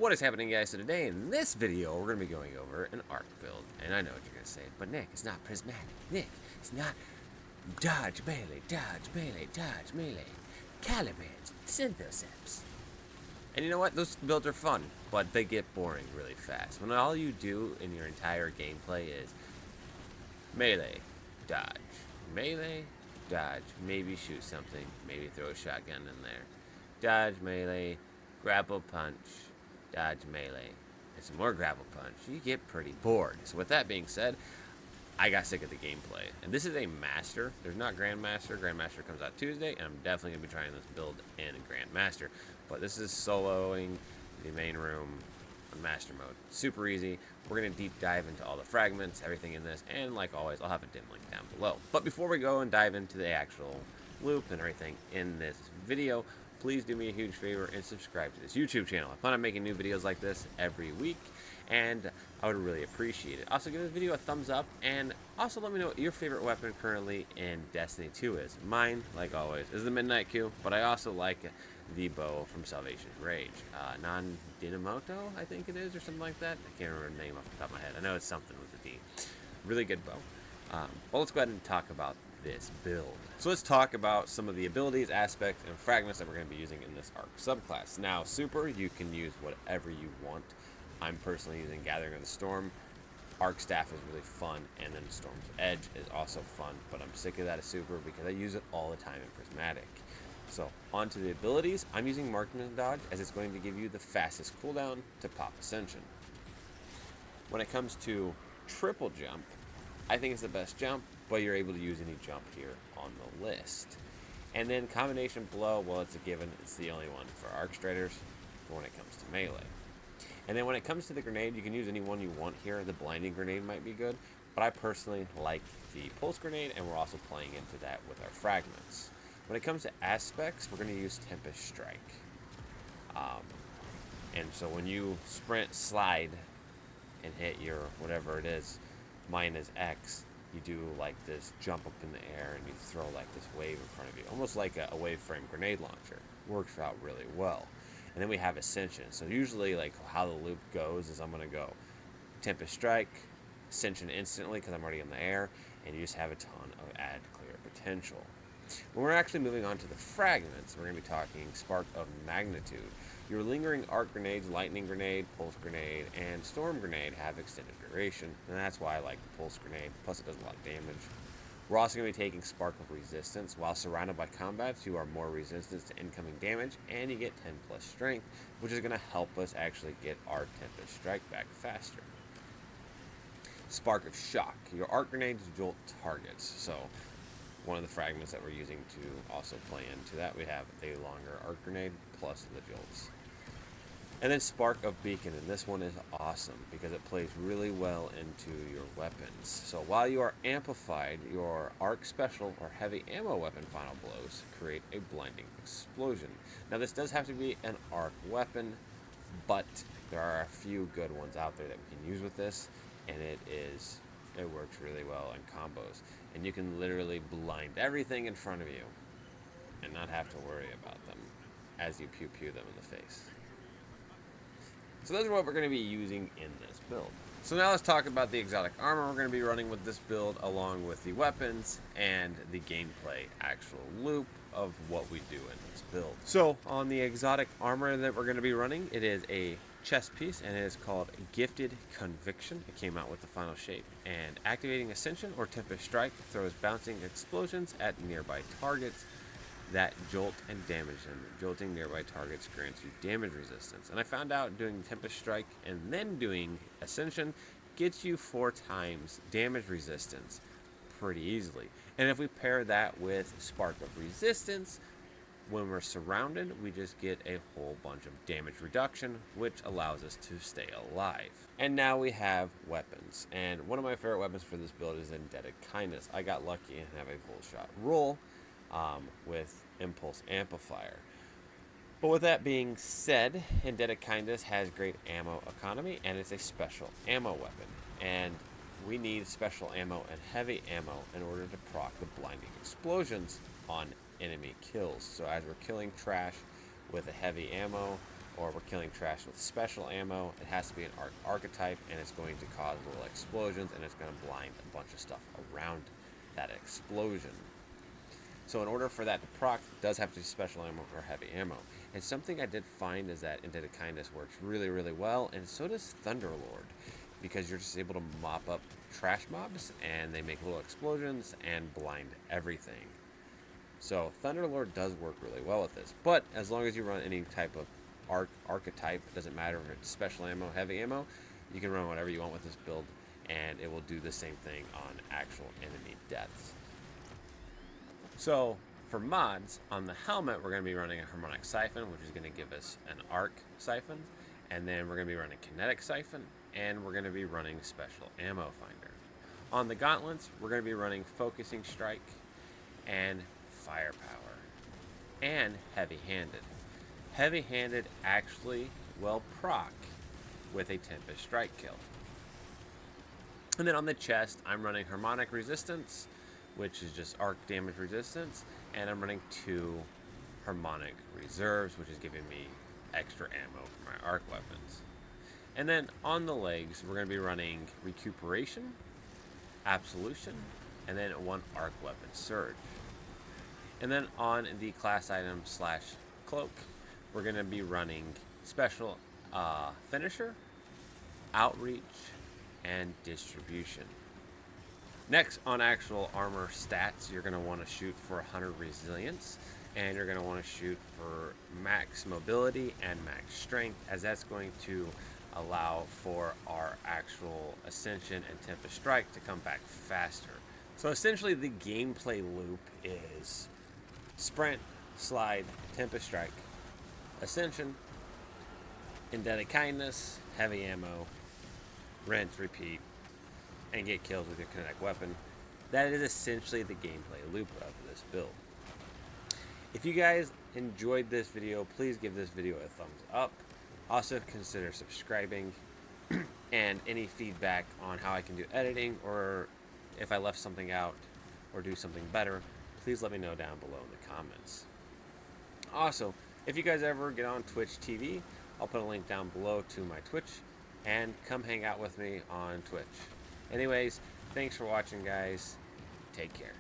What is happening, guys? So today in this video, we're going to be going over an arc build. And I know what you're going to say, but Nick, it's not prismatic. Nick, it's not dodge, melee, dodge, melee, dodge, melee. Caliban's, Synthoceps. And you know what? Those builds are fun, but they get boring really fast. When all you do in your entire gameplay is melee, dodge, melee, dodge, maybe shoot something, maybe throw a shotgun in there. Dodge, melee, grapple punch, dodge, melee, and some more grapple punch. You get pretty bored. So with that being said, I got sick of the gameplay. And this is a Master. There's not Grandmaster. Grandmaster comes out Tuesday, and I'm definitely going to be trying this build in Grandmaster. But this is soloing the main room on Master mode. Super easy. We're going to deep dive into all the fragments, everything in this, and like always, I'll have a dim link down below. But before we go and dive into the actual loop and everything in this video, please do me a huge favor and subscribe to this YouTube channel. I plan on making new videos like this every week, and I would really appreciate it. Also, give this video a thumbs up, and also let me know what your favorite weapon currently in Destiny 2 is. Mine, like always, is the Midnight Q, but I also like the bow from Salvation Rage. Non-Dinamoto, I think it is, or something like that. I can't remember the name off the top of my head. I know it's something with a D. Really good bow. Well, let's go ahead and talk about this build. So let's talk about some of the abilities, aspects, and fragments that we're going to be using in this arc subclass. Now, super, you can use whatever you want. I'm personally using Gathering of the Storm. Arc Staff is really fun, and then Storm's Edge is also fun, but I'm sick of that as super because I use it all the time in Prismatic. So, onto the abilities. I'm using Marksman Dodge as it's going to give you the fastest cooldown to pop Ascension. When it comes to triple jump, I think it's the best jump, but you're able to use any jump here on the list. And then combination blow, well, it's a given. It's the only one for Arc Striders when it comes to melee. And then when it comes to the grenade, you can use any one you want here. The blinding grenade might be good, but I personally like the pulse grenade, and we're also playing into that with our fragments. When it comes to aspects, we're going to use Tempest Strike. And so when you sprint, slide, and hit your whatever it is, mine is X, you do like this jump up in the air and you throw like this wave in front of you, almost like a wave frame grenade launcher. Works out really well. And then we have Ascension. So usually like how the loop goes is I'm going to go Tempest Strike, Ascension instantly because I'm already in the air, and you just have a ton of add clear potential. When we're actually moving on to the fragments, we're going to be talking Spark of Magnitude. Your lingering arc grenades, lightning grenade, pulse grenade, and storm grenade have extended duration, and that's why I like the pulse grenade, plus it does a lot of damage. We're also going to be taking Spark of Resistance. While surrounded by combats, you are more resistant to incoming damage, and you get 10 plus strength, which is going to help us actually get our Tempest Strike back faster. Spark of Shock. Your arc grenades jolt targets, so one of the fragments that we're using to also play into that, we have a longer arc grenade plus the jolts. And then Spark of Beacon, and this one is awesome because it plays really well into your weapons. So while you are amplified, your arc special or heavy ammo weapon final blows create a blinding explosion. Now this does have to be an arc weapon, but there are a few good ones out there that we can use with this, and it works really well in combos. And you can literally blind everything in front of you and not have to worry about them as you pew-pew them in the face. So those are what we're going to be using in this build. So now let's talk about the exotic armor we're going to be running with this build, along with the weapons and the gameplay actual loop of what we do in this build. So on the exotic armor that we're going to be running, it is a chest piece, and it is called Gifted Conviction. It came out with the final shape. And activating Ascension or Tempest Strike throws bouncing explosions at nearby targets that jolt and damage them. Jolting nearby targets grants you damage resistance. And I found out doing Tempest Strike and then doing Ascension gets you 4 times damage resistance pretty easily. And if we pair that with Spark of Resistance, when we're surrounded, we just get a whole bunch of damage reduction, which allows us to stay alive. And now we have weapons. And one of my favorite weapons for this build is Indebted Kindness. I got lucky and have a full shot roll with Impulse Amplifier. But with that being said, Indebted Kindness has great ammo economy, and it's a special ammo weapon. And we need special ammo and heavy ammo in order to proc the blinding explosions on enemy kills. So as we're killing trash with a heavy ammo or we're killing trash with special ammo, it has to be an archetype, and it's going to cause little explosions, and it's going to blind a bunch of stuff around that explosion. So in order for that to proc, it does have to be special ammo or heavy ammo. And something I did find is that Indebted Kindness works really, really well, and so does Thunderlord, because you're just able to mop up trash mobs, and they make little explosions and blind everything. So Thunderlord does work really well with this, but as long as you run any type of archetype, it doesn't matter if it's special ammo, heavy ammo, you can run whatever you want with this build, and it will do the same thing on actual enemy deaths. So for mods, on the helmet, we're going to be running a Harmonic Siphon, which is going to give us an Arc Siphon, and then we're going to be running Kinetic Siphon, and we're going to be running Special Ammo Finder. On the gauntlets, we're going to be running Focusing Strike and Firepower, and Heavy-Handed. Heavy-Handed actually will proc with a Tempest Strike kill. And then on the chest, I'm running Harmonic Resistance, which is just arc damage resistance, and I'm running 2 Harmonic Reserves, which is giving me extra ammo for my arc weapons. And then on the legs, we're going to be running Recuperation, Absolution, and then 1 arc weapon Surge. And then on the class item / cloak, we're going to be running Special Finisher, Outreach, and Distribution. Next, on actual armor stats, you're going to want to shoot for 100 resilience, and you're going to want to shoot for max mobility and max strength, as that's going to allow for our actual Ascension and Tempest Strike to come back faster. So essentially the gameplay loop is Sprint, Slide, Tempest Strike, Ascension, Indebted Kindness, Heavy Ammo, rinse, repeat, and get kills with your kinetic weapon. That is essentially the gameplay loop of this build. If you guys enjoyed this video, please give this video a thumbs up. Also consider subscribing, and any feedback on how I can do editing, or if I left something out or do something better, please let me know down below in the comments. Also, if you guys ever get on Twitch TV, I'll put a link down below to my Twitch, and come hang out with me on Twitch. Anyways, thanks for watching, guys. Take care.